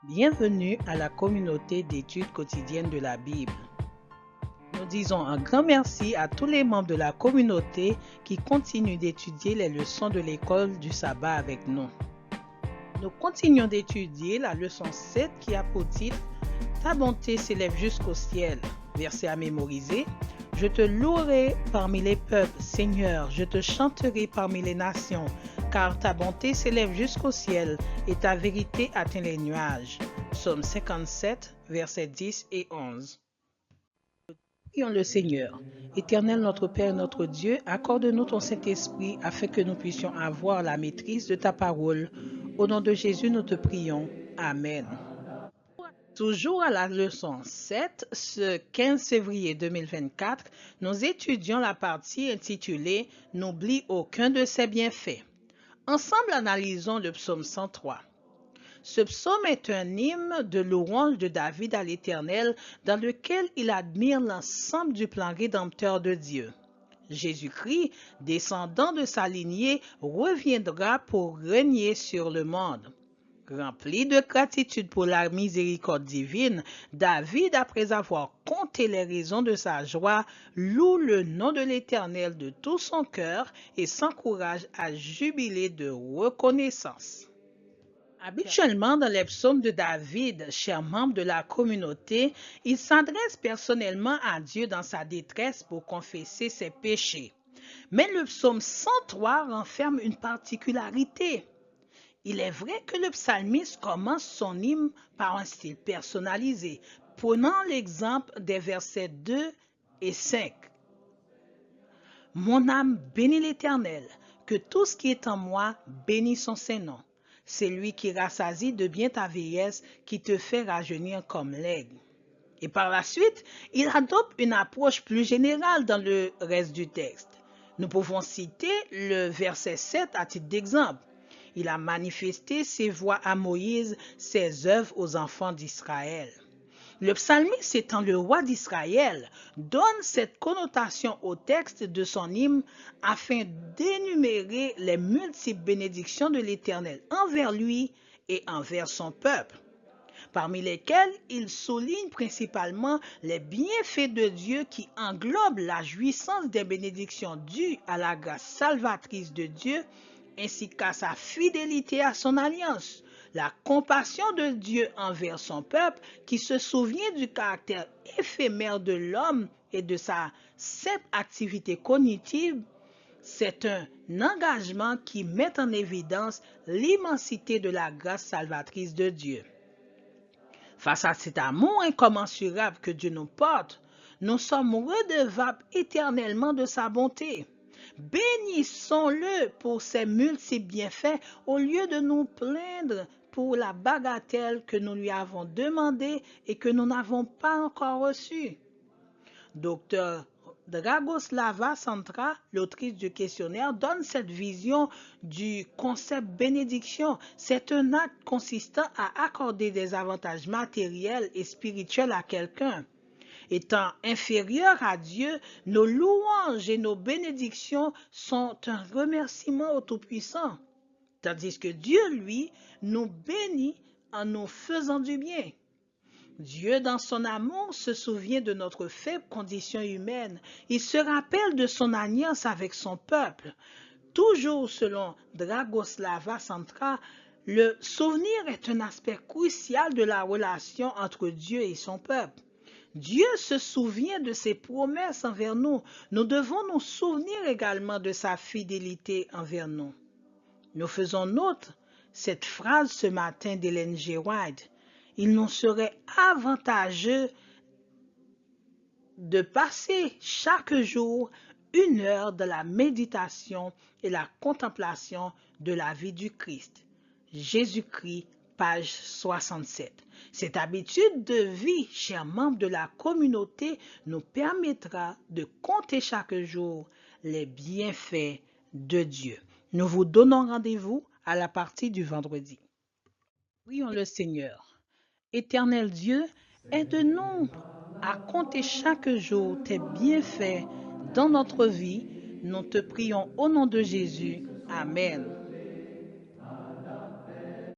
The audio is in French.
Bienvenue à la communauté d'études quotidiennes de la Bible. Nous disons un grand merci à tous les membres de la communauté qui continuent d'étudier les leçons de l'école du sabbat avec nous. Nous continuons d'étudier la leçon 7 qui a pour titre « Ta bonté s'élève jusqu'au ciel », verset à mémoriser. « Je te louerai parmi les peuples, Seigneur, je te chanterai parmi les nations, car ta bonté s'élève jusqu'au ciel et ta vérité atteint les nuages. » Psaume 57, versets 10 et 11. Prions le Seigneur. Éternel notre Père et notre Dieu, accorde-nous ton Saint-Esprit afin que nous puissions avoir la maîtrise de ta parole. Au nom de Jésus, nous te prions. Amen. Toujours à la leçon 7, ce 15 février 2024, nous étudions la partie intitulée « N'oublie aucun de ses bienfaits ». Ensemble, analysons le psaume 103. Ce psaume est un hymne de louange de David à l'Éternel dans lequel il admire l'ensemble du plan rédempteur de Dieu. Jésus-Christ, descendant de sa lignée, reviendra pour régner sur le monde. Rempli de gratitude pour la miséricorde divine, David, après avoir compté les raisons de sa joie, loue le nom de l'Éternel de tout son cœur et s'encourage à jubiler de reconnaissance. Habituellement, dans les psaumes de David, cher membre de la communauté, il s'adresse personnellement à Dieu dans sa détresse pour confesser ses péchés. Mais le psaume 103 renferme une particularité. Il est vrai que le psalmiste commence son hymne par un style personnalisé, prenant l'exemple des versets 2 et 5. Mon âme bénit l'Éternel, que tout ce qui est en moi bénisse son Saint-Nom. C'est lui qui rassasie de bien ta vieillesse, qui te fait rajeunir comme l'aigle. Et par la suite, il adopte une approche plus générale dans le reste du texte. Nous pouvons citer le verset 7 à titre d'exemple. Il a manifesté ses voies à Moïse, ses œuvres aux enfants d'Israël. Le psalmiste étant le roi d'Israël donne cette connotation au texte de son hymne afin d'énumérer les multiples bénédictions de l'Éternel envers lui et envers son peuple, parmi lesquelles il souligne principalement les bienfaits de Dieu qui englobent la jouissance des bénédictions dues à la grâce salvatrice de Dieu ainsi qu'à sa fidélité à son alliance, la compassion de Dieu envers son peuple qui se souvient du caractère éphémère de l'homme et de sa simple activité cognitive. C'est un engagement qui met en évidence l'immensité de la grâce salvatrice de Dieu. Face à cet amour incommensurable que Dieu nous porte, nous sommes redevables éternellement de sa bonté. Bénissons-le pour ses multiples bienfaits au lieu de nous plaindre pour la bagatelle que nous lui avons demandée et que nous n'avons pas encore reçue. Dr. Dragoslava Santra, l'autrice du questionnaire, donne cette vision du concept bénédiction. C'est un acte consistant à accorder des avantages matériels et spirituels à quelqu'un. Étant inférieurs à Dieu, nos louanges et nos bénédictions sont un remerciement au Tout-Puissant, tandis que Dieu, lui, nous bénit en nous faisant du bien. Dieu, dans son amour, se souvient de notre faible condition humaine. Il se rappelle de son alliance avec son peuple. Toujours selon Dragoslava Santra, le souvenir est un aspect crucial de la relation entre Dieu et son peuple. Dieu se souvient de ses promesses envers nous. Nous devons nous souvenir également de sa fidélité envers nous. Nous faisons nôtre cette phrase ce matin d'Ellen G. White. Il nous serait avantageux de passer chaque jour 1 heure dans la méditation et la contemplation de la vie du Christ. Jésus-Christ, page 67. Cette habitude de vie, chers membres de la communauté, nous permettra de compter chaque jour les bienfaits de Dieu. Nous vous donnons rendez-vous à la partie du vendredi. Prions le Seigneur. Éternel Dieu, aide-nous à compter chaque jour tes bienfaits dans notre vie. Nous te prions au nom de Jésus. Amen.